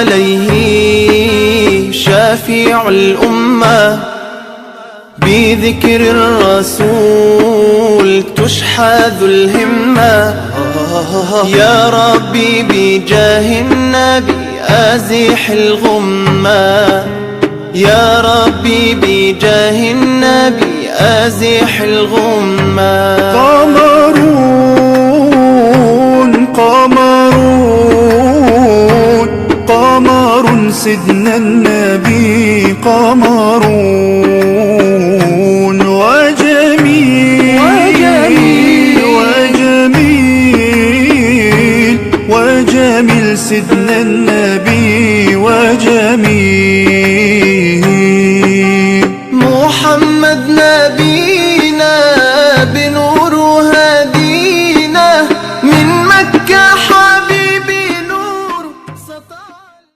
عليه شافع الأمة، بذكر الرسول تشحذ الهمة. يا ربي بجاه النبي أزح الغمة، يا ربي بجاه النبي أزح الغمة. قمرون قمرون قمر سيدنا النبي، قمرون وجميل وجميل وجميل سيدنا النبي وجميل.